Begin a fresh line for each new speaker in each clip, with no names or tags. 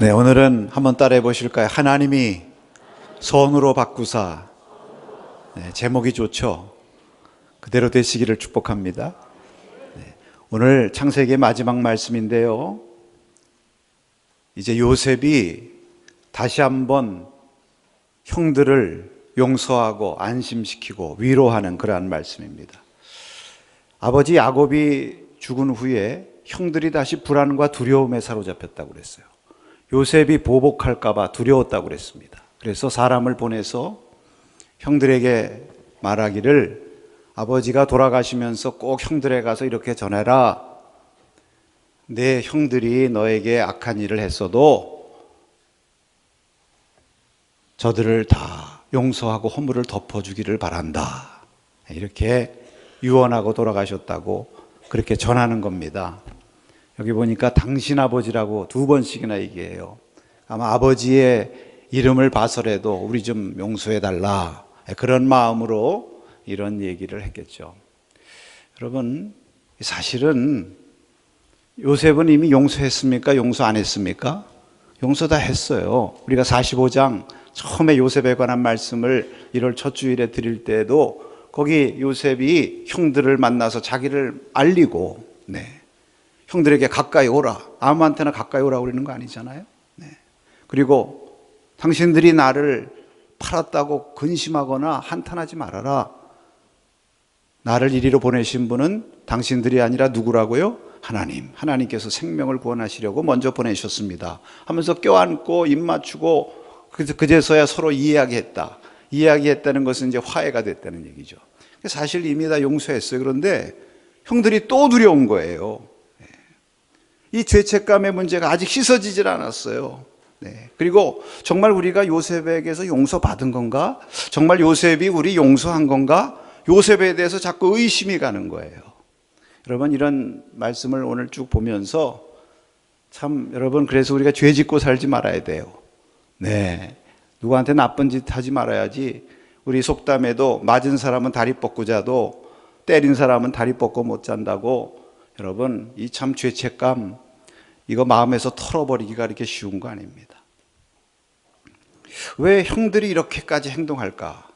네, 오늘은 한번 따라해 보실까요? 하나님이 선으로 바꾸사. 네, 제목이 좋죠? 그대로 되시기를 축복합니다. 네, 오늘 창세기의 마지막 말씀인데요. 이제 요셉이 다시 한번 형들을 용서하고 안심시키고 위로하는 그러한 말씀입니다. 아버지 야곱이 죽은 후에 형들이 다시 불안과 두려움에 사로잡혔다고 그랬어요. 요셉이 보복할까 봐 두려웠다고 그랬습니다. 그래서 사람을 보내서 형들에게 말하기를 아버지가 돌아가시면서 꼭 형들에 가서 이렇게 전해라. 내 형들이 너에게 악한 일을 했어도 저들을 다 용서하고 허물을 덮어주기를 바란다. 이렇게 유언하고 돌아가셨다고 그렇게 전하는 겁니다. 여기 보니까 당신 아버지라고 두 번씩이나 얘기해요. 아마 아버지의 이름을 봐서라도 우리 좀 용서해달라, 그런 마음으로 이런 얘기를 했겠죠. 여러분, 사실은 요셉은 이미 용서했습니까? 용서 안 했습니까? 용서 다 했어요. 우리가 45장 처음에 요셉에 관한 말씀을 1월 첫 주일에 드릴 때도 거기 요셉이 형들을 만나서 자기를 알리고, 형들에게 가까이 오라. 아무한테나 가까이 오라 그러는 거 아니잖아요. 그리고 당신들이 나를 팔았다고 근심하거나 한탄하지 말아라. 나를 이리로 보내신 분은 당신들이 아니라 누구라고요? 하나님. 하나님께서 생명을 구원하시려고 먼저 보내셨습니다 하면서 껴안고 입 맞추고 그제서야 서로 이야기했다는 것은 이제 화해가 됐다는 얘기죠. 사실 이미 다 용서했어요. 그런데 형들이 또 두려운 거예요. 이 죄책감의 문제가 아직 씻어지질 않았어요. 그리고 정말 우리가 요셉에게서 용서받은 건가? 정말 요셉이 우리 용서한 건가? 요셉에 대해서 자꾸 의심이 가는 거예요. 여러분, 이런 말씀을 오늘 쭉 보면서 참 여러분, 그래서 우리가 죄 짓고 살지 말아야 돼요. 누구한테 나쁜 짓 하지 말아야지. 우리 속담에도 맞은 사람은 다리 뻗고 자도 때린 사람은 다리 뻗고 못 잔다고. 여러분, 이 참 죄책감, 이거 마음에서 털어버리기가 이렇게 쉬운 거 아닙니다. 왜 형들이 이렇게까지 행동할까?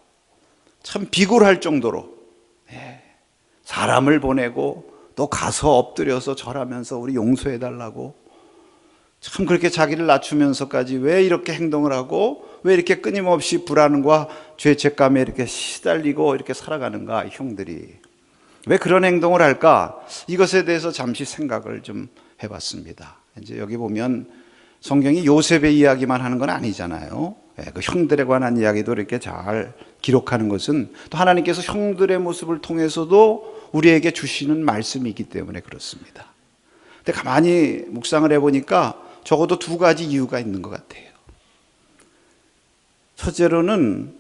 참 비굴할 정도로 사람을 보내고 또 가서 엎드려서 절하면서 우리 용서해달라고, 참 그렇게 자기를 낮추면서까지 왜 이렇게 행동을 하고 왜 이렇게 끊임없이 불안과 죄책감에 이렇게 시달리고 이렇게 살아가는가, 형들이 왜 그런 행동을 할까? 이것에 대해서 잠시 생각을 좀 해봤습니다. 이제 여기 보면 성경이 요셉의 이야기만 하는 건 아니잖아요. 그 형들에 관한 이야기도 이렇게 잘 기록하는 것은 또 하나님께서 형들의 모습을 통해서도 우리에게 주시는 말씀이기 때문에 그렇습니다. 근데 가만히 묵상을 해보니까 적어도 두 가지 이유가 있는 것 같아요. 첫째로는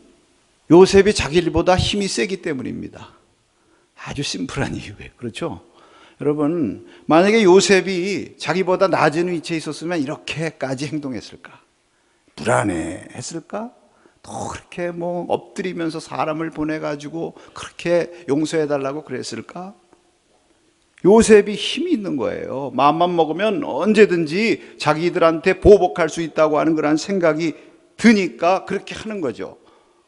요셉이 자기 일보다 힘이 세기 때문입니다. 아주 심플한 이유예요. 그렇죠? 여러분, 만약에 요셉이 자기보다 낮은 위치에 있었으면 이렇게까지 행동했을까? 불안해했을까? 또 그렇게 엎드리면서 사람을 보내가지고 그렇게 용서해달라고 그랬을까? 요셉이 힘이 있는 거예요. 마음만 먹으면 언제든지 자기들한테 보복할 수 있다고 하는 그런 생각이 드니까 그렇게 하는 거죠.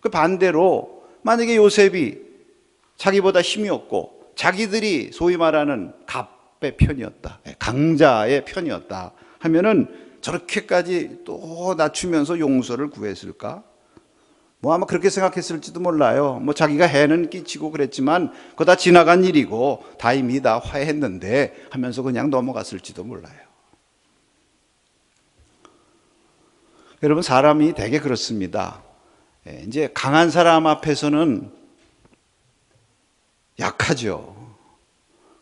그 반대로 만약에 요셉이 자기보다 힘이 없고 자기들이 소위 말하는 갑의 편이었다, 강자의 편이었다 하면은 저렇게까지 또 낮추면서 용서를 구했을까? 아마 그렇게 생각했을지도 몰라요. 자기가 해는 끼치고 그랬지만 그거 다 지나간 일이고 다 이미 다 화해했는데 하면서 그냥 넘어갔을지도 몰라요. 여러분, 사람이 되게 그렇습니다. 이제 강한 사람 앞에서는 약하죠.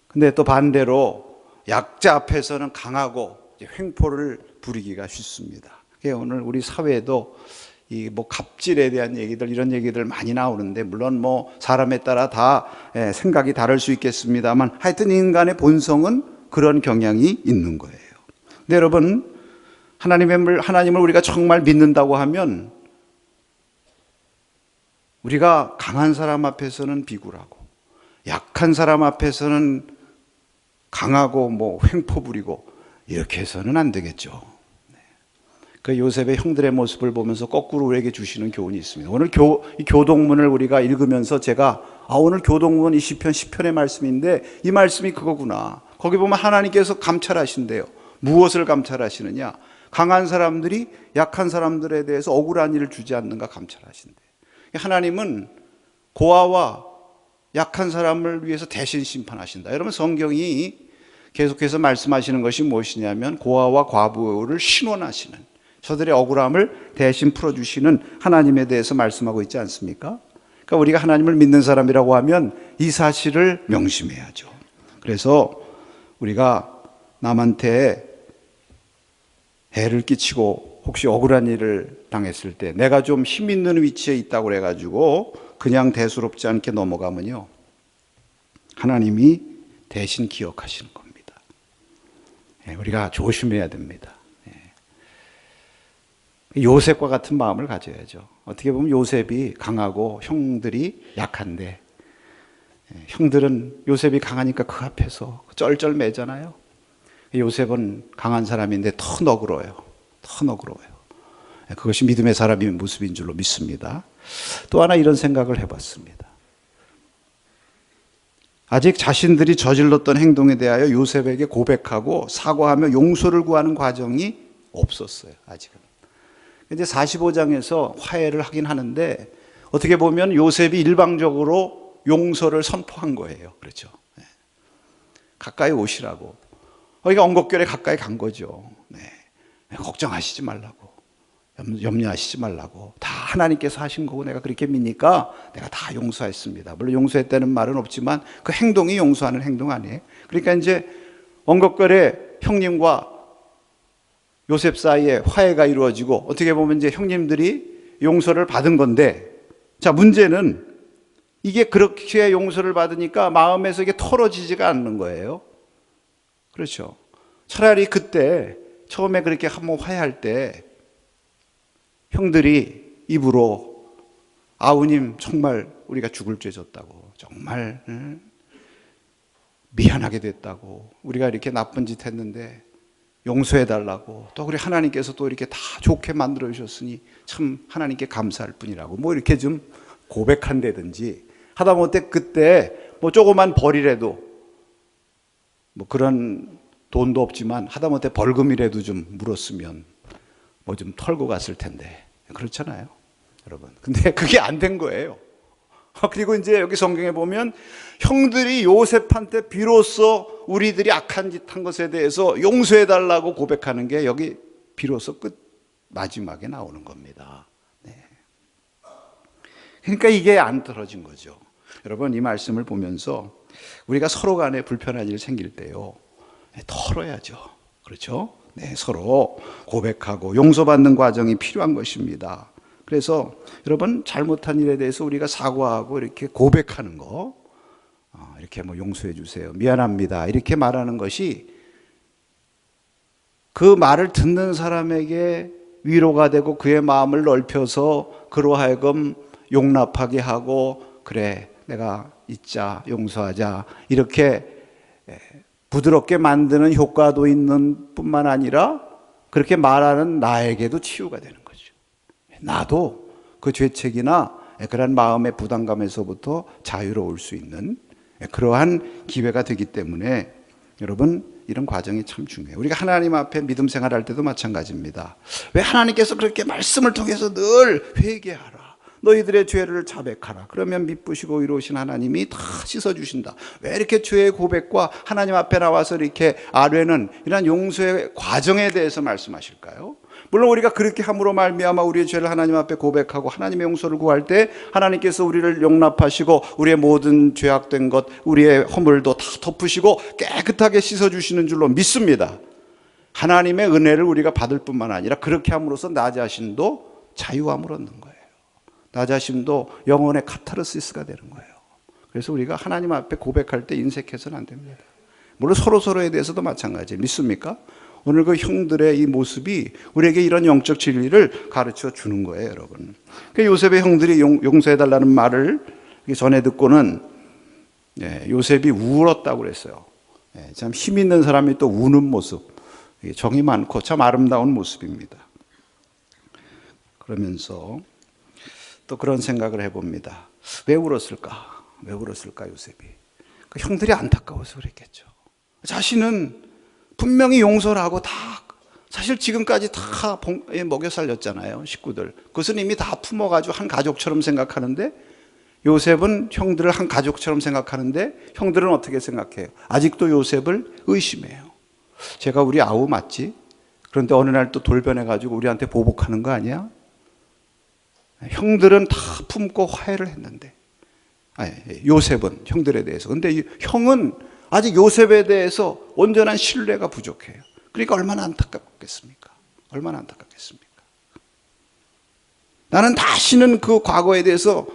근데 또 반대로 약자 앞에서는 강하고 횡포를 부리기가 쉽습니다. 오늘 우리 사회에도 이 갑질에 대한 얘기들, 이런 얘기들 많이 나오는데, 물론 사람에 따라 다 생각이 다를 수 있겠습니다만 하여튼 인간의 본성은 그런 경향이 있는 거예요. 근데 여러분, 하나님을 우리가 정말 믿는다고 하면 우리가 강한 사람 앞에서는 비굴하고 약한 사람 앞에서는 강하고 횡포 부리고 이렇게 해서는 안 되겠죠. 그 요셉의 형들의 모습을 보면서 거꾸로 우리에게 주시는 교훈이 있습니다. 오늘 이 교동문을 우리가 읽으면서 제가 오늘 교동문 이 시편 10편의 말씀인데 이 말씀이 그거구나. 거기 보면 하나님께서 감찰하신대요. 무엇을 감찰하시느냐? 강한 사람들이 약한 사람들에 대해서 억울한 일을 주지 않는가 감찰하신대. 하나님은 고아와 약한 사람을 위해서 대신 심판하신다. 여러분, 성경이 계속해서 말씀하시는 것이 무엇이냐면 고아와 과부를 신원하시는, 저들의 억울함을 대신 풀어주시는 하나님에 대해서 말씀하고 있지 않습니까? 그러니까 우리가 하나님을 믿는 사람이라고 하면 이 사실을 명심해야죠. 그래서 우리가 남한테 해를 끼치고 혹시 억울한 일을 당했을 때 내가 좀 힘 있는 위치에 있다고 그래가지고 그냥 대수롭지 않게 넘어가면요, 하나님이 대신 기억하시는 겁니다. 우리가 조심해야 됩니다. 요셉과 같은 마음을 가져야죠. 어떻게 보면 요셉이 강하고 형들이 약한데, 형들은 요셉이 강하니까 그 앞에서 쩔쩔매잖아요. 요셉은 강한 사람인데 더 너그러워요. 더 너그러워요. 그것이 믿음의 사람의 모습인 줄로 믿습니다. 또 하나 이런 생각을 해봤습니다. 아직 자신들이 저질렀던 행동에 대하여 요셉에게 고백하고 사과하며 용서를 구하는 과정이 없었어요. 아직은. 이제 45장에서 화해를 하긴 하는데 어떻게 보면 요셉이 일방적으로 용서를 선포한 거예요. 그렇죠. 가까이 오시라고. 그러니까 엉겁결에 가까이 간 거죠. 걱정하시지 말라고, 염려하시지 말라고, 다 하나님께서 하신 거고 내가 그렇게 믿으니까 내가 다 용서했습니다. 물론 용서했다는 말은 없지만 그 행동이 용서하는 행동 아니에요. 그러니까 이제 엉겁결에 형님과 요셉 사이에 화해가 이루어지고 어떻게 보면 이제 형님들이 용서를 받은 건데, 자, 문제는 이게 그렇게 용서를 받으니까 마음에서 이게 털어지지가 않는 거예요. 그렇죠. 차라리 그때 처음에 그렇게 한번 화해할 때 형들이 입으로 아우님 정말 우리가 죽을 죄 졌다고, 정말 미안하게 됐다고, 우리가 이렇게 나쁜 짓 했는데 용서해 달라고, 또 우리 하나님께서 또 이렇게 다 좋게 만들어 주셨으니 참 하나님께 감사할 뿐이라고 뭐 이렇게 좀 고백한다든지, 하다못해 그때 뭐 조그만 벌이라도, 뭐 그런 돈도 없지만 하다못해 벌금이라도 좀 물었으면 뭐 좀 털고 갔을 텐데, 그렇잖아요, 여러분. 근데 그게 안 된 거예요. 그리고 이제 여기 성경에 보면 형들이 요셉한테 비로소 우리들이 악한 짓 한 것에 대해서 용서해 달라고 고백하는 게 여기 비로소 끝 마지막에 나오는 겁니다. 그러니까 이게 안 떨어진 거죠. 여러분, 이 말씀을 보면서 우리가 서로 간에 불편한 일 생길 때요, 털어야죠. 그렇죠? 서로 고백하고 용서받는 과정이 필요한 것입니다. 그래서 여러분, 잘못한 일에 대해서 우리가 사과하고 이렇게 고백하는 거, 이렇게 뭐 용서해 주세요, 미안합니다, 이렇게 말하는 것이 그 말을 듣는 사람에게 위로가 되고 그의 마음을 넓혀서 그로 하여금 용납하게 하고, 그래 내가 잊자, 용서하자, 이렇게 부드럽게 만드는 효과도 있는 뿐만 아니라 그렇게 말하는 나에게도 치유가 되는 거죠. 나도 그 죄책이나 그런 마음의 부담감에서부터 자유로울 수 있는 그러한 기회가 되기 때문에 여러분, 이런 과정이 참 중요해요. 우리가 하나님 앞에 믿음 생활할 때도 마찬가지입니다. 왜 하나님께서 그렇게 말씀을 통해서 늘 회개하라, 너희들의 죄를 자백하라, 그러면 미쁘시고 의로우신 하나님이 다 씻어주신다. 왜 이렇게 죄의 고백과 하나님 앞에 나와서 이렇게 아뢰는 이런 용서의 과정에 대해서 말씀하실까요? 물론 우리가 그렇게 함으로 말미암아 우리의 죄를 하나님 앞에 고백하고 하나님의 용서를 구할 때 하나님께서 우리를 용납하시고 우리의 모든 죄악된 것, 우리의 허물도 다 덮으시고 깨끗하게 씻어주시는 줄로 믿습니다. 하나님의 은혜를 우리가 받을 뿐만 아니라 그렇게 함으로써 나 자신도 자유함을 얻는 거예요. 나 자신도 영혼의 카타르시스가 되는 거예요. 그래서 우리가 하나님 앞에 고백할 때 인색해서는 안 됩니다. 물론 서로서로에 대해서도 마찬가지예요. 믿습니까? 오늘 그 형들의 이 모습이 우리에게 이런 영적 진리를 가르쳐 주는 거예요, 여러분. 그러니까 요셉의 형들이 용서해달라는 말을 전해 듣고는 요셉이 울었다고 그랬어요. 참 힘 있는 사람이 또 우는 모습, 정이 많고 참 아름다운 모습입니다. 그러면서 또 그런 생각을 해봅니다. 왜 울었을까? 왜 울었을까 요셉이? 그 형들이 안타까워서 그랬겠죠. 자신은 분명히 용서를 하고 다 사실 지금까지 다 먹여 살렸잖아요. 식구들. 그것은 이미 다 품어가지고 한 가족처럼 생각하는데 요셉은 형들을 한 가족처럼 생각하는데 형들은 어떻게 생각해요? 아직도 요셉을 의심해요. 제가 우리 아우 맞지? 그런데 어느 날 또 돌변해가지고 우리한테 보복하는 거 아니야? 형들은 다 품고 화해를 했는데 요셉은 형들에 대해서. 근데 형은 아직 요셉에 대해서 온전한 신뢰가 부족해요. 그러니까 얼마나 안타깝겠습니까? 얼마나 안타깝겠습니까? 나는 다시는 그 과거에 대해서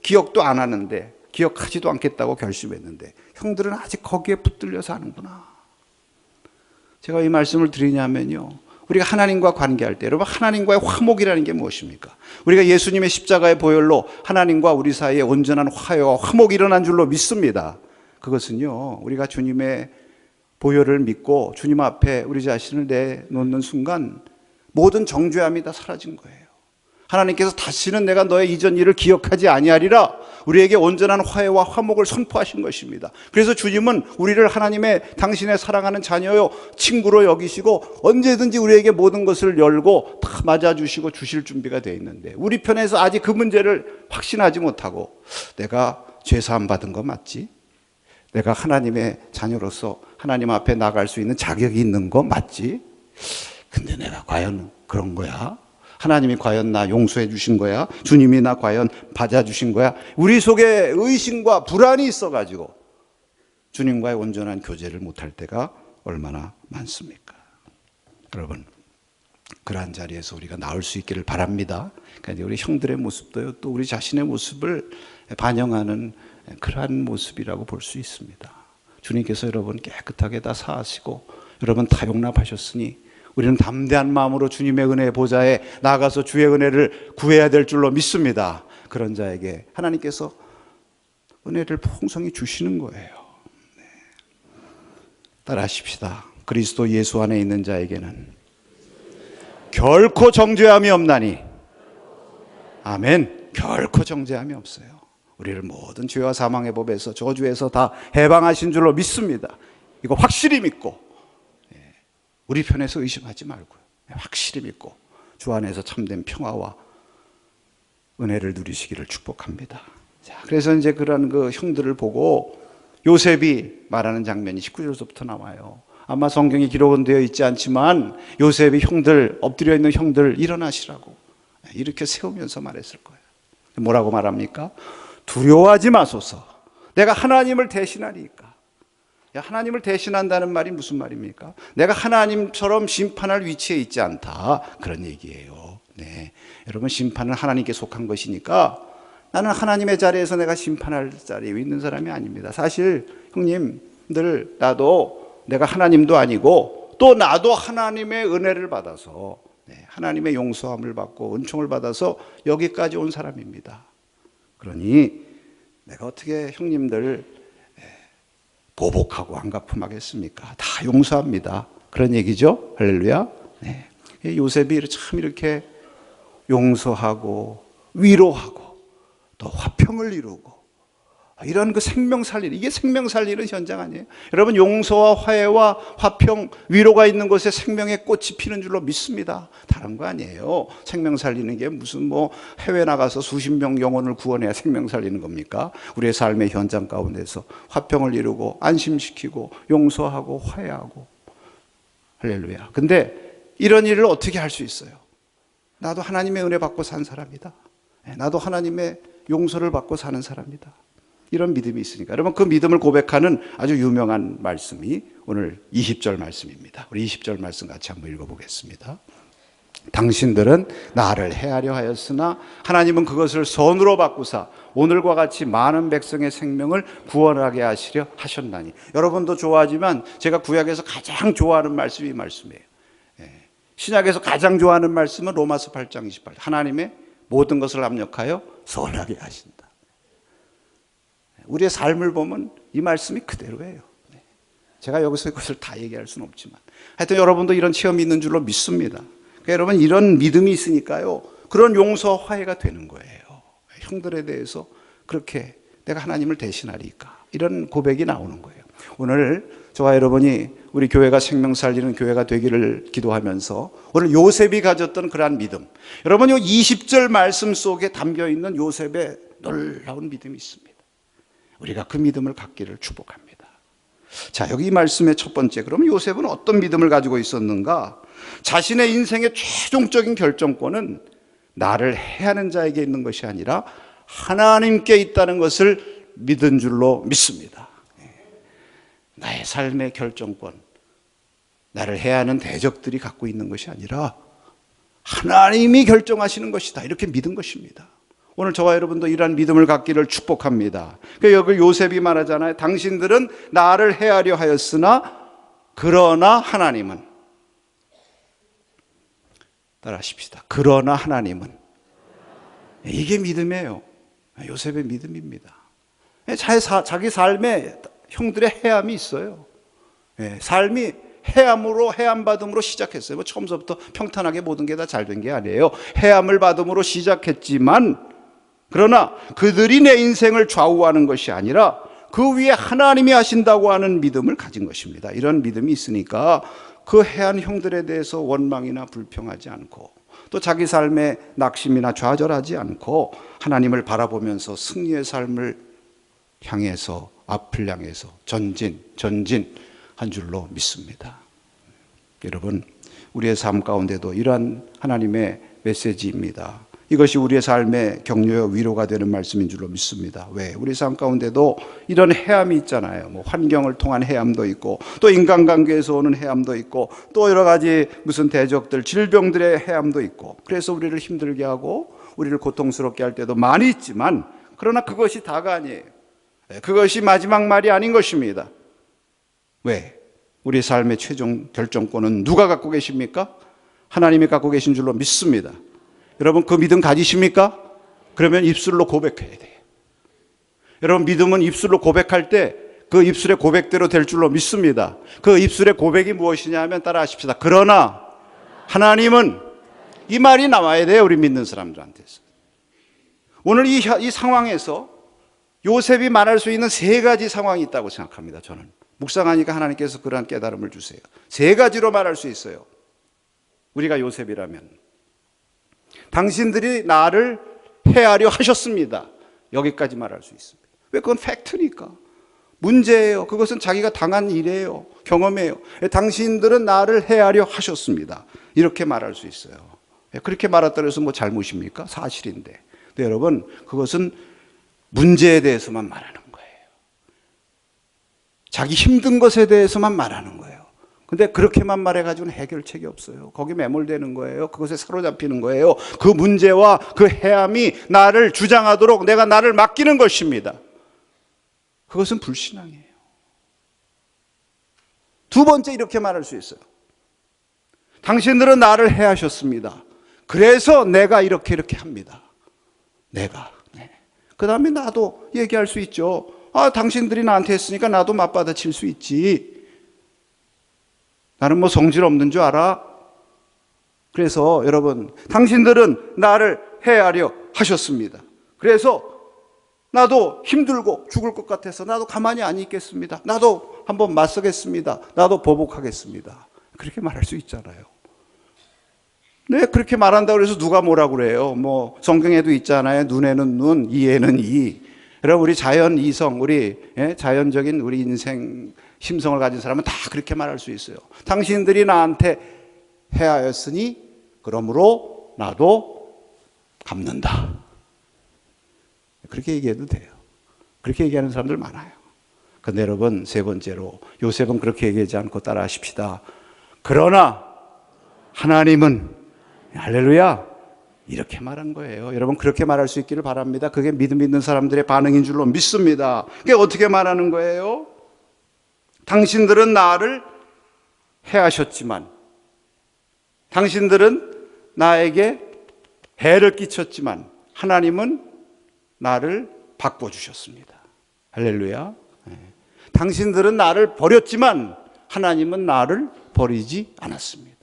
기억도 안 하는데, 기억하지도 않겠다고 결심했는데 형들은 아직 거기에 붙들려서 하는구나. 제가 이 말씀을 드리냐면요, 우리가 하나님과 관계할 때, 여러분, 하나님과의 화목이라는 게 무엇입니까? 우리가 예수님의 십자가의 보혈로 하나님과 우리 사이에 온전한 화해와 화목이 일어난 줄로 믿습니다. 그것은요, 우리가 주님의 보혈을 믿고 주님 앞에 우리 자신을 내놓는 순간 모든 정죄함이 다 사라진 거예요. 하나님께서 다시는 내가 너의 이전 일을 기억하지 아니하리라 우리에게 온전한 화해와 화목을 선포하신 것입니다. 그래서 주님은 우리를 하나님의 당신의 사랑하는 자녀요 친구로 여기시고 언제든지 우리에게 모든 것을 열고 다 맞아주시고 주실 준비가 되어 있는데, 우리 편에서 아직 그 문제를 확신하지 못하고 내가 죄사함 받은 거 맞지? 내가 하나님의 자녀로서 하나님 앞에 나갈 수 있는 자격이 있는 거 맞지? 근데 내가 과연 그런 거야? 하나님이 과연 나 용서해 주신 거야? 주님이 나 과연 받아주신 거야? 우리 속에 의심과 불안이 있어가지고 주님과의 온전한 교제를 못할 때가 얼마나 많습니까? 여러분, 그러한 자리에서 우리가 나올 수 있기를 바랍니다. 그러니까 우리 형들의 모습도요, 또 우리 자신의 모습을 반영하는 그러한 모습이라고 볼 수 있습니다. 주님께서 여러분 깨끗하게 다 사하시고 여러분 다 용납하셨으니 우리는 담대한 마음으로 주님의 은혜의 보좌에 나아가서 주의 은혜를 구해야 될 줄로 믿습니다. 그런 자에게 하나님께서 은혜를 풍성히 주시는 거예요. 네. 따라하십시다. 그리스도 예수 안에 있는 자에게는 결코 정죄함이 없나니. 아멘. 결코 정죄함이 없어요. 우리를 모든 죄와 사망의 법에서 저주에서 다 해방하신 줄로 믿습니다. 이거 확실히 믿고 우리 편에서 의심하지 말고요, 확실히 믿고 주 안에서 참된 평화와 은혜를 누리시기를 축복합니다. 자, 그래서 이제 그런 그 형들을 보고 요셉이 말하는 장면이 19절부터 나와요. 아마 성경에 기록은 되어 있지 않지만 요셉이 형들, 엎드려 있는 형들 일어나시라고 이렇게 세우면서 말했을 거예요. 뭐라고 말합니까? 두려워하지 마소서. 내가 하나님을 대신하리이까. 하나님을 대신한다는 말이 무슨 말입니까? 내가 하나님처럼 심판할 위치에 있지 않다, 그런 얘기예요. 네. 여러분, 심판은 하나님께 속한 것이니까 나는 하나님의 자리에서 내가 심판할 자리에 있는 사람이 아닙니다. 사실 형님들, 나도 내가 하나님도 아니고 또 나도 하나님의 은혜를 받아서 하나님의 용서함을 받고 은총을 받아서 여기까지 온 사람입니다. 그러니 내가 어떻게 형님들 보복하고 안갚음하겠습니까? 다 용서합니다. 그런 얘기죠. 할렐루야. 네. 요셉이 참 이렇게 용서하고 위로하고 또 화평을 이루고 이런 그 생명 살리는, 이게 생명 살리는 현장 아니에요? 여러분, 용서와 화해와 화평, 위로가 있는 곳에 생명의 꽃이 피는 줄로 믿습니다. 다른 거 아니에요. 생명 살리는 게 무슨 뭐 해외 나가서 수십 명 영혼을 구원해야 생명 살리는 겁니까? 우리의 삶의 현장 가운데서 화평을 이루고 안심시키고 용서하고 화해하고. 할렐루야. 근데 이런 일을 어떻게 할 수 있어요? 나도 하나님의 은혜 받고 산 사람이다. 나도 하나님의 용서를 받고 사는 사람이다. 이런 믿음이 있으니까 여러분, 그 믿음을 고백하는 아주 유명한 말씀이 오늘 20절 말씀입니다. 우리 20절 말씀 같이 한번 읽어보겠습니다. 당신들은 나를 해하려 하였으나 하나님은 그것을 선으로 바꾸사 오늘과 같이 많은 백성의 생명을 구원하게 하시려 하셨나니. 여러분도 좋아하지만 제가 구약에서 가장 좋아하는 말씀이 이 말씀이에요. 신약에서 가장 좋아하는 말씀은 로마서 8장 28절. 하나님의 모든 것을 합력하여 선하게 하신다. 우리의 삶을 보면 이 말씀이 그대로예요. 제가 여기서 그것을 다 얘기할 수는 없지만 하여튼 여러분도 이런 체험이 있는 줄로 믿습니다. 그러니까 여러분, 이런 믿음이 있으니까요, 그런 용서와 화해가 되는 거예요. 형들에 대해서 그렇게 내가 하나님을 대신하리까, 이런 고백이 나오는 거예요. 오늘 저와 여러분이 우리 교회가 생명 살리는 교회가 되기를 기도하면서 오늘 요셉이 가졌던 그러한 믿음, 여러분 이 20절 말씀 속에 담겨있는 요셉의 놀라운 믿음이 있습니다. 우리가 그 믿음을 갖기를 축복합니다. 자, 여기 이 말씀의 첫 번째, 그러면 요셉은 어떤 믿음을 가지고 있었는가? 자신의 인생의 최종적인 결정권은 나를 해하는 자에게 있는 것이 아니라 하나님께 있다는 것을 믿은 줄로 믿습니다. 나의 삶의 결정권, 나를 해하는 대적들이 갖고 있는 것이 아니라 하나님이 결정하시는 것이다, 이렇게 믿은 것입니다. 오늘 저와 여러분도 이러한 믿음을 갖기를 축복합니다. 여기 요셉이 말하잖아요. 당신들은 나를 해하려 하였으나 그러나 하나님은, 따라하십시다. 그러나 하나님은. 이게 믿음이에요. 요셉의 믿음입니다. 자기 삶에 형들의 해함이 있어요. 삶이 해함받음으로 시작했어요. 처음부터 평탄하게 모든 게 다 잘 된 게 아니에요. 해함을 받음으로 시작했지만, 그러나 그들이 내 인생을 좌우하는 것이 아니라 그 위에 하나님이 하신다고 하는 믿음을 가진 것입니다. 이런 믿음이 있으니까 그 해한 형들에 대해서 원망이나 불평하지 않고, 또 자기 삶에 낙심이나 좌절하지 않고 하나님을 바라보면서 승리의 삶을 향해서, 앞을 향해서 전진한 줄로 믿습니다. 여러분, 우리의 삶 가운데도 이러한 하나님의 메시지입니다. 이것이 우리의 삶의 격려와 위로가 되는 말씀인 줄로 믿습니다. 왜? 우리 삶 가운데도 이런 해함이 있잖아요. 환경을 통한 해함도 있고, 또 인간관계에서 오는 해함도 있고, 또 여러 가지 무슨 대적들, 질병들의 해함도 있고, 그래서 우리를 힘들게 하고 우리를 고통스럽게 할 때도 많이 있지만, 그러나 그것이 다가 아니에요. 그것이 마지막 말이 아닌 것입니다. 왜? 우리 삶의 최종 결정권은 누가 갖고 계십니까? 하나님이 갖고 계신 줄로 믿습니다. 여러분, 그 믿음 가지십니까? 그러면 입술로 고백해야 돼요. 여러분, 믿음은 입술로 고백할 때 그 입술의 고백대로 될 줄로 믿습니다. 그 입술의 고백이 무엇이냐 하면, 따라하십시다. 그러나 하나님은, 이 말이 나와야 돼요. 우리 믿는 사람들한테서. 오늘 이 상황에서 요셉이 말할 수 있는 세 가지 상황이 있다고 생각합니다. 저는 묵상하니까 하나님께서 그러한 깨달음을 주세요. 세 가지로 말할 수 있어요. 우리가 요셉이라면, 당신들이 나를 해하려 하셨습니다. 여기까지 말할 수 있습니다. 왜? 그건 팩트니까. 문제예요. 그것은 자기가 당한 일이에요. 경험이에요. 당신들은 나를 해하려 하셨습니다. 이렇게 말할 수 있어요. 그렇게 말했다고 해서 뭐 잘못입니까? 사실인데. 근데 여러분, 그것은 문제에 대해서만 말하는 거예요. 자기 힘든 것에 대해서만 말하는 거예요. 근데 그렇게만 말해가지고는 해결책이 없어요. 거기 매몰되는 거예요. 그것에 사로잡히는 거예요. 그 문제와 그 해함이 나를 주장하도록 내가 나를 맡기는 것입니다. 그것은 불신앙이에요. 두 번째, 이렇게 말할 수 있어요. 당신들은 나를 해하셨습니다. 그래서 내가 이렇게 합니다. 내가. 그 다음에 나도 얘기할 수 있죠. 당신들이 나한테 했으니까 나도 맞받아칠 수 있지. 나는 뭐 성질 없는 줄 알아? 그래서 여러분, 당신들은 나를 해하려 하셨습니다. 그래서 나도 힘들고 죽을 것 같아서 나도 가만히 안 있겠습니다. 나도 한번 맞서겠습니다. 나도 보복하겠습니다. 그렇게 말할 수 있잖아요. 네, 그렇게 말한다고 해서 누가 뭐라고 그래요? 뭐 성경에도 있잖아요. 눈에는 눈, 이에는 이. 여러분, 우리 자연 이성, 우리 자연적인 우리 인생 심성을 가진 사람은 다 그렇게 말할 수 있어요. 당신들이 나한테 해하였으니 그러므로 나도 갚는다. 그렇게 얘기해도 돼요. 그렇게 얘기하는 사람들 많아요. 근데 여러분, 세 번째로 요셉은 그렇게 얘기하지 않고 따라하십시다. 그러나 하나님은, 할렐루야, 이렇게 말한 거예요. 여러분, 그렇게 말할 수 있기를 바랍니다. 그게 믿음 있는 사람들의 반응인 줄로 믿습니다. 그게 어떻게 말하는 거예요? 당신들은 나를 해하셨지만, 당신들은 나에게 해를 끼쳤지만 하나님은 나를 바꿔주셨습니다. 할렐루야. 당신들은 나를 버렸지만 하나님은 나를 버리지 않았습니다.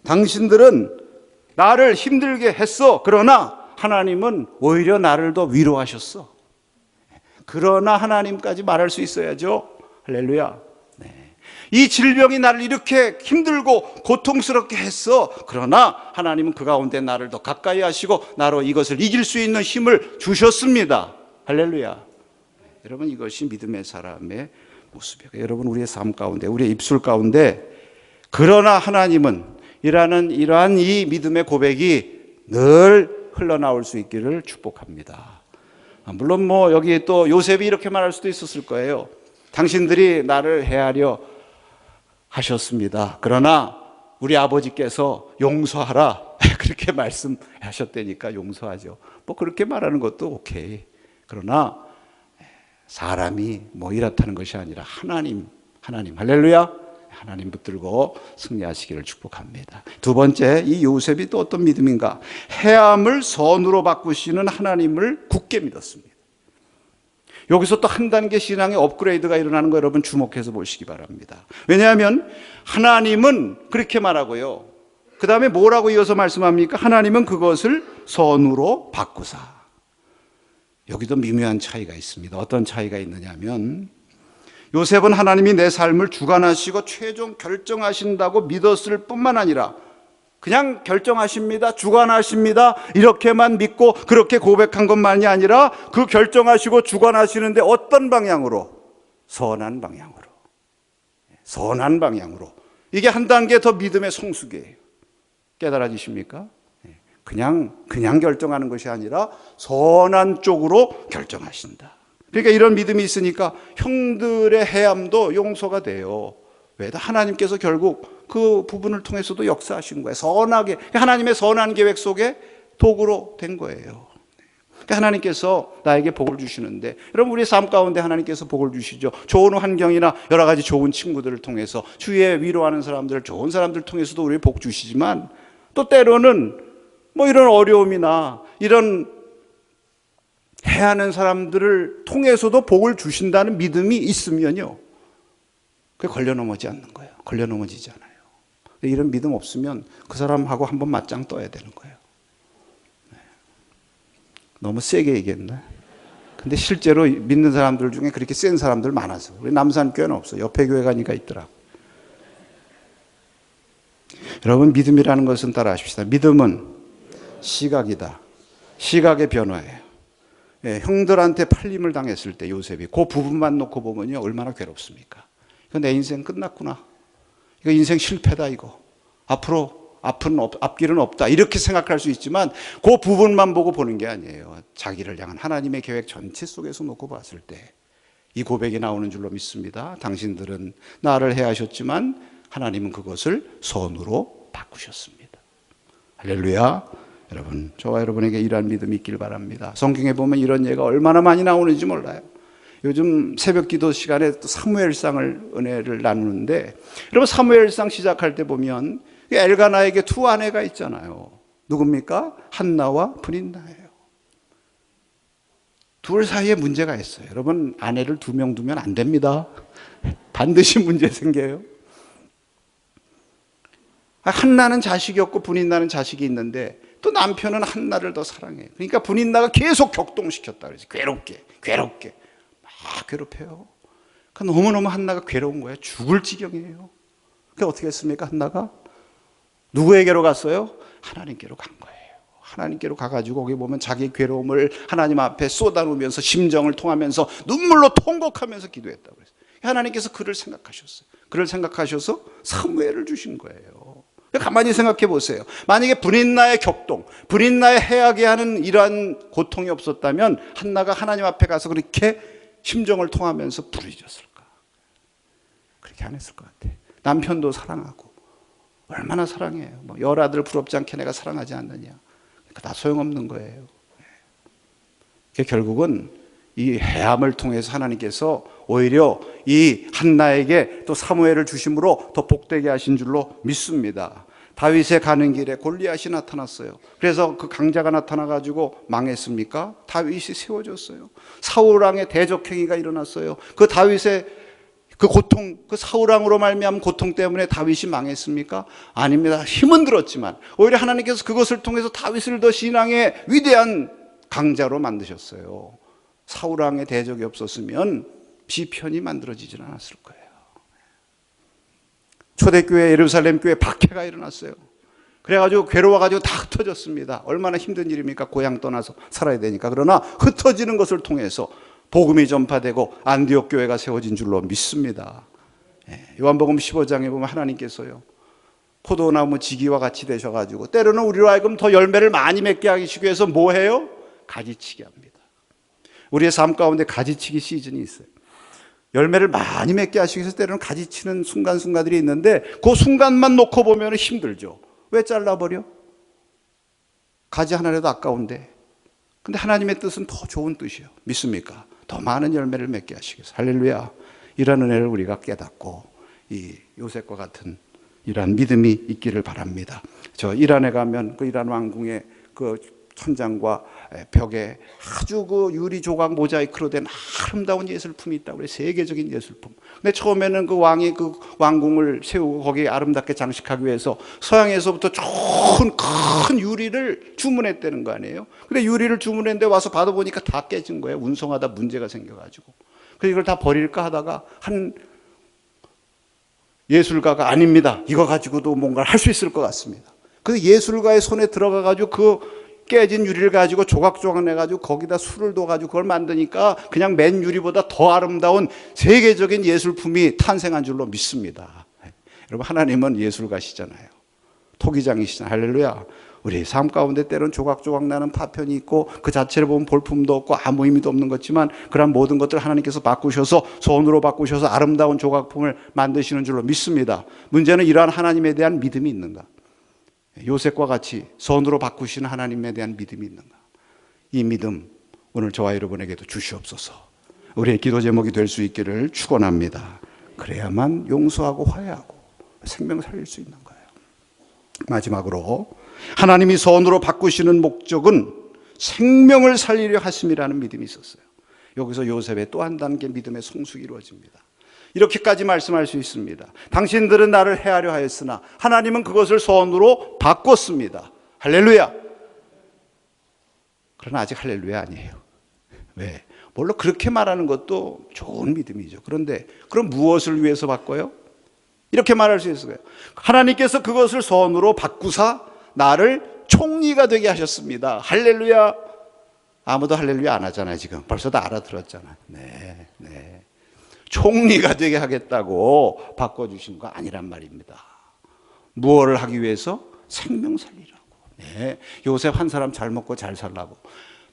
당신들은 나를 힘들게 했어. 그러나 하나님은 오히려 나를 더 위로하셨어. 그러나 하나님까지 말할 수 있어야죠. 할렐루야. 네. 이 질병이 나를 이렇게 힘들고 고통스럽게 했어. 그러나 하나님은 그 가운데 나를 더 가까이 하시고 나로 이것을 이길 수 있는 힘을 주셨습니다. 할렐루야. 여러분, 이것이 믿음의 사람의 모습이에요. 여러분, 우리의 삶 가운데, 우리의 입술 가운데 그러나 하나님은 이러한 이 믿음의 고백이 늘 흘러나올 수 있기를 축복합니다. 물론 여기 또 요셉이 이렇게 말할 수도 있었을 거예요. 당신들이 나를 해하려 하셨습니다. 그러나 우리 아버지께서 용서하라. 그렇게 말씀하셨다니까 용서하죠. 그렇게 말하는 것도 오케이. 그러나 사람이 이렇다는 것이 아니라 하나님, 할렐루야. 하나님 붙들고 승리하시기를 축복합니다. 두 번째, 이 요셉이 또 어떤 믿음인가? 해함을 선으로 바꾸시는 하나님을 굳게 믿었습니다. 여기서 또 한 단계 신앙의 업그레이드가 일어나는 거 여러분 주목해서 보시기 바랍니다. 왜냐하면 하나님은 그렇게 말하고요. 그 다음에 뭐라고 이어서 말씀합니까? 하나님은 그것을 선으로 바꾸사. 여기도 미묘한 차이가 있습니다. 어떤 차이가 있느냐면 요셉은 하나님이 내 삶을 주관하시고 최종 결정하신다고 믿었을 뿐만 아니라 그냥 결정하십니다, 주관하십니다 이렇게만 믿고 그렇게 고백한 것만이 아니라 그 결정하시고 주관하시는데 어떤 방향으로? 선한 방향으로. 이게 한 단계 더 믿음의 성숙이에요. 깨달아지십니까? 그냥 결정하는 것이 아니라 선한 쪽으로 결정하신다. 그러니까 이런 믿음이 있으니까 형들의 해함도 용서가 돼요. 왜? 하나님께서 결국 그 부분을 통해서도 역사하신 거예요. 선하게, 하나님의 선한 계획 속에 도구로 된 거예요. 그러니까 하나님께서 나에게 복을 주시는데, 여러분 우리 삶 가운데 하나님께서 복을 주시죠. 좋은 환경이나 여러 가지 좋은 친구들을 통해서, 주위에 위로하는 사람들, 좋은 사람들 통해서도 우리 복 주시지만 또 때로는 이런 어려움이나 이런 해하는 사람들을 통해서도 복을 주신다는 믿음이 있으면요, 그게 걸려넘어지지 않아요. 이런 믿음 없으면 그 사람하고 한번 맞짱 떠야 되는 거예요. 너무 세게 얘기했나? 근데 실제로 믿는 사람들 중에 그렇게 센 사람들 많아서. 우리 남산교회는 없어. 옆에 교회 가니까 있더라고. 여러분, 믿음이라는 것은 따라 하십시다. 믿음은 시각이다. 시각의 변화예요. 형들한테 팔림을 당했을 때 요셉이 그 부분만 놓고 보면요, 얼마나 괴롭습니까? 이거 내 인생 끝났구나. 이거 인생 실패다. 이거 앞으로 앞길은 없다. 이렇게 생각할 수 있지만 그 부분만 보고 보는 게 아니에요. 자기를 향한 하나님의 계획 전체 속에서 놓고 봤을 때 이 고백이 나오는 줄로 믿습니다. 당신들은 나를 해하셨지만 하나님은 그것을 선으로 바꾸셨습니다. 할렐루야. 여러분, 저와 여러분에게 이러한 믿음이 있길 바랍니다. 성경에 보면 이런 예가 얼마나 많이 나오는지 몰라요. 요즘 새벽 기도 시간에 또 사무엘상을 은혜를 나누는데, 여러분 사무엘상 시작할 때 보면 엘가나에게 두 아내가 있잖아요. 누굽니까? 한나와 브닌나예요. 둘 사이에 문제가 있어요. 여러분, 아내를 2명 두면 안 됩니다. 반드시 문제 생겨요. 한나는 자식이 없고 브닌나는 자식이 있는데 또 남편은 한나를 더 사랑해요. 그러니까 브닌나가 계속 격동시켰다 그래서 괴롭게 막 괴롭혀요. 그러니까 너무너무 한나가 괴로운 거예요. 죽을 지경이에요. 그러니까 어떻게 했습니까? 한나가 누구에게로 갔어요? 하나님께로 간 거예요. 하나님께로 가가지고 거기 보면 자기 괴로움을 하나님 앞에 쏟아놓으면서 심정을 통하면서 눈물로 통곡하면서 기도했다고 그랬어요. 하나님께서 그를 생각하셨어요. 그를 생각하셔서 사무엘을 주신 거예요. 가만히 생각해 보세요. 만약에 브닌나의 격동, 브닌나의 해하게 하는 이러한 고통이 없었다면 한나가 하나님 앞에 가서 그렇게 심정을 통하면서 부르짖었을까? 그렇게 안 했을 것 같아. 남편도 사랑하고 얼마나 사랑해요. 열아들 부럽지 않게 내가 사랑하지 않느냐. 그러니까 다 소용없는 거예요. 결국은 이 해함을 통해서 하나님께서 오히려 이 한나에게 또 사무엘을 주심으로 더 복되게 하신 줄로 믿습니다. 다윗의 가는 길에 골리앗이 나타났어요. 그래서 그 강자가 나타나가지고 망했습니까? 다윗이 세워졌어요. 사울 왕의 대적행위가 일어났어요. 그 다윗의 그 고통, 그 사울왕으로 말미암은 고통 때문에 다윗이 망했습니까? 아닙니다. 힘은 들었지만 오히려 하나님께서 그것을 통해서 다윗을 더 신앙의 위대한 강자로 만드셨어요. 사울왕의 대적이 없었으면 시편이 만들어지질 않았을 거예요. 초대교회 예루살렘 교회 박해가 일어났어요. 그래가지고 괴로워가지고 다 흩어졌습니다. 얼마나 힘든 일입니까? 고향 떠나서 살아야 되니까. 그러나 흩어지는 것을 통해서 복음이 전파되고 안디옥 교회가 세워진 줄로 믿습니다. 요한복음 15장에 보면 하나님께서요, 포도나무 지기와 같이 되셔가지고 때로는 우리로 하여금 더 열매를 많이 맺게 하시기 위해서 뭐 해요? 가지치기 합니다. 우리의 삶 가운데 가지치기 시즌이 있어요. 열매를 많이 맺게 하시기 위해서 때로는 가지치는 순간순간들이 있는데 그 순간만 놓고 보면 힘들죠. 왜 잘라버려? 가지 하나라도 아까운데. 근데 하나님의 뜻은 더 좋은 뜻이에요. 믿습니까? 더 많은 열매를 맺게 하시기 위해서. 할렐루야. 이런 은혜를 우리가 깨닫고 이 요셉과 같은 이러한 믿음이 있기를 바랍니다. 저 이란에 가면 그 이란 왕궁의 그 천장과 벽에 아주 그 유리 조각 모자이크로 된 아름다운 예술품이 있다고 그래요. 세계적인 예술품. 근데 처음에는 그 왕이 그 왕궁을 세우고 거기에 아름답게 장식하기 위해서 서양에서부터 좋은 큰 유리를 주문했다는 거 아니에요. 근데 유리를 주문했는데 와서 받아보니까 다 깨진 거예요. 운송하다 문제가 생겨가지고. 그래서 이걸 다 버릴까 하다가 한 예술가가 아닙니다. 이거 가지고도 뭔가를 할 수 있을 것 같습니다. 그래서 예술가의 손에 들어가가지고 그 깨진 유리를 가지고 조각조각 내가지고 거기다 술을 넣어가지고 그걸 만드니까 그냥 맨 유리보다 더 아름다운 세계적인 예술품이 탄생한 줄로 믿습니다. 여러분, 하나님은 예술가시잖아요. 토기장이시잖아요. 할렐루야. 우리 삶 가운데 때로는 조각조각 나는 파편이 있고 그 자체를 보면 볼품도 없고 아무 의미도 없는 것지만 그런 모든 것들을 하나님께서 바꾸셔서 손으로 바꾸셔서 아름다운 조각품을 만드시는 줄로 믿습니다. 문제는 이러한 하나님에 대한 믿음이 있는가? 요셉과 같이 손으로 바꾸시는 하나님에 대한 믿음이 있는가? 이 믿음 오늘 저와 여러분에게도 주시옵소서. 우리의 기도 제목이 될 수 있기를 축원합니다. 그래야만 용서하고 화해하고 생명 살릴 수 있는 거예요. 마지막으로 하나님이 손으로 바꾸시는 목적은 생명을 살리려 하심이라는 믿음이 있었어요. 여기서 요셉의 또 한 단계 믿음의 성숙이 이루어집니다. 이렇게까지 말씀할 수 있습니다. 당신들은 나를 해하려 하였으나 하나님은 그것을 손으로 바꿨습니다. 할렐루야. 그러나 아직 할렐루야 아니에요. 왜? 물론 그렇게 말하는 것도 좋은 믿음이죠. 그런데 그럼 무엇을 위해서 바꿔요? 이렇게 말할 수 있어요. 하나님께서 그것을 손으로 바꾸사 나를 총리가 되게 하셨습니다. 할렐루야. 아무도 할렐루야 안 하잖아요. 지금 벌써 다 알아들었잖아요. 네. 총리가 되게 하겠다고 바꿔주신 거 아니란 말입니다. 무엇을 하기 위해서? 생명 살리라고. 네. 요셉 한 사람 잘 먹고 잘 살라고.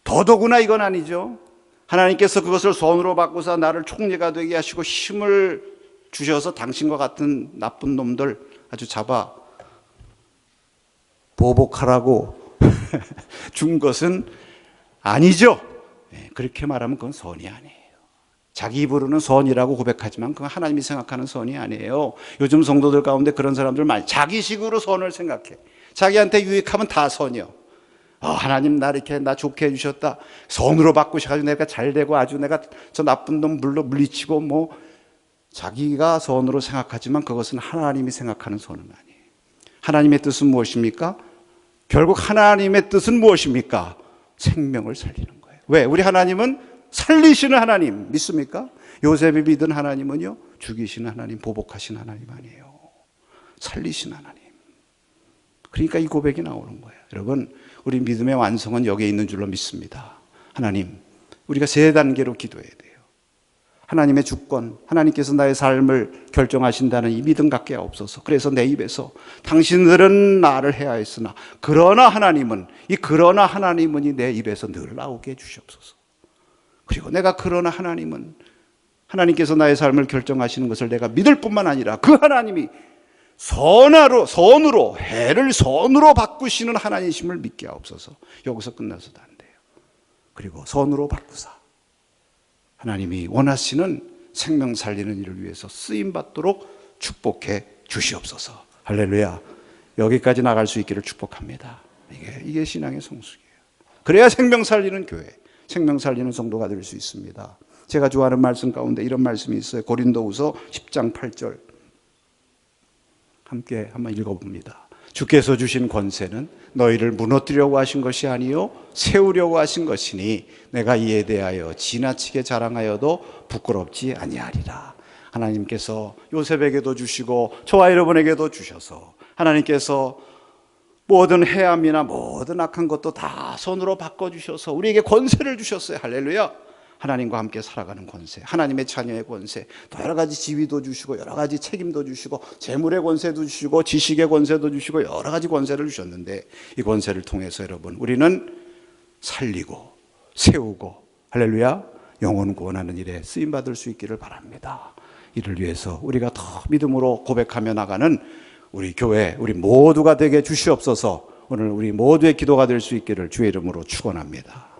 더더구나 이건 아니죠. 하나님께서 그것을 손으로 바꾸사 나를 총리가 되게 하시고 힘을 주셔서 당신과 같은 나쁜 놈들 아주 잡아 보복하라고 준 것은 아니죠. 네. 그렇게 말하면 그건 선이 아니에요. 자기 입으로는 선이라고 고백하지만 그건 하나님이 생각하는 선이 아니에요. 요즘 성도들 가운데 그런 사람들 많이 자기식으로 선을 생각해. 자기한테 유익하면 다 선이요. 하나님 나 이렇게 나 좋게 해주셨다. 선으로 바꾸셔가지고 내가 잘되고 아주 내가 저 나쁜 놈 물리치고 뭐 자기가 선으로 생각하지만 그것은 하나님이 생각하는 선은 아니에요. 하나님의 뜻은 무엇입니까? 결국 하나님의 뜻은 무엇입니까? 생명을 살리는 거예요. 왜? 우리 하나님은 살리시는 하나님 믿습니까? 요셉이 믿은 하나님은요, 죽이시는 하나님, 보복하시는 하나님 아니에요. 살리시는 하나님. 그러니까 이 고백이 나오는 거예요. 여러분, 우리 믿음의 완성은 여기에 있는 줄로 믿습니다. 하나님, 우리가 세 단계로 기도해야 돼요. 하나님의 주권, 하나님께서 나의 삶을 결정하신다는 이 믿음 갖게 없어서, 그래서 내 입에서 당신들은 나를 해하였으나 그러나 하나님은, 이 그러나 하나님은이 내 입에서 늘 나오게 해주시옵소서. 그리고 내가 그러나 하나님은, 하나님께서 나의 삶을 결정하시는 것을 내가 믿을 뿐만 아니라 그 하나님이 선으로 해를 선으로 바꾸시는 하나님이심을 믿게 하옵소서. 여기서 끝나서도 안 돼요. 그리고 선으로 바꾸사 하나님이 원하시는 생명 살리는 일을 위해서 쓰임받도록 축복해 주시옵소서. 할렐루야. 여기까지 나갈 수 있기를 축복합니다. 이게 신앙의 성숙이에요. 그래야 생명 살리는 교회, 생명 살리는 성도가 될 수 있습니다. 제가 좋아하는 말씀 가운데 이런 말씀이 있어요. 고린도후서 10장 8절 함께 한번 읽어봅니다. 주께서 주신 권세는 너희를 무너뜨리려고 하신 것이 아니요 세우려고 하신 것이니 내가 이에 대하여 지나치게 자랑하여도 부끄럽지 아니하리라. 하나님께서 요셉에게도 주시고 저와 여러분에게도 주셔서 하나님께서 모든 해함이나 모든 악한 것도 다 손으로 바꿔주셔서 우리에게 권세를 주셨어요. 할렐루야. 하나님과 함께 살아가는 권세, 하나님의 자녀의 권세, 또 여러 가지 지위도 주시고 여러 가지 책임도 주시고 재물의 권세도 주시고 지식의 권세도 주시고 여러 가지 권세를 주셨는데 이 권세를 통해서 여러분 우리는 살리고 세우고 할렐루야 영혼 구원하는 일에 쓰임받을 수 있기를 바랍니다. 이를 위해서 우리가 더 믿음으로 고백하며 나가는 우리 교회 우리 모두가 되게 주시옵소서. 오늘 우리 모두의 기도가 될 수 있기를 주의 이름으로 축원합니다.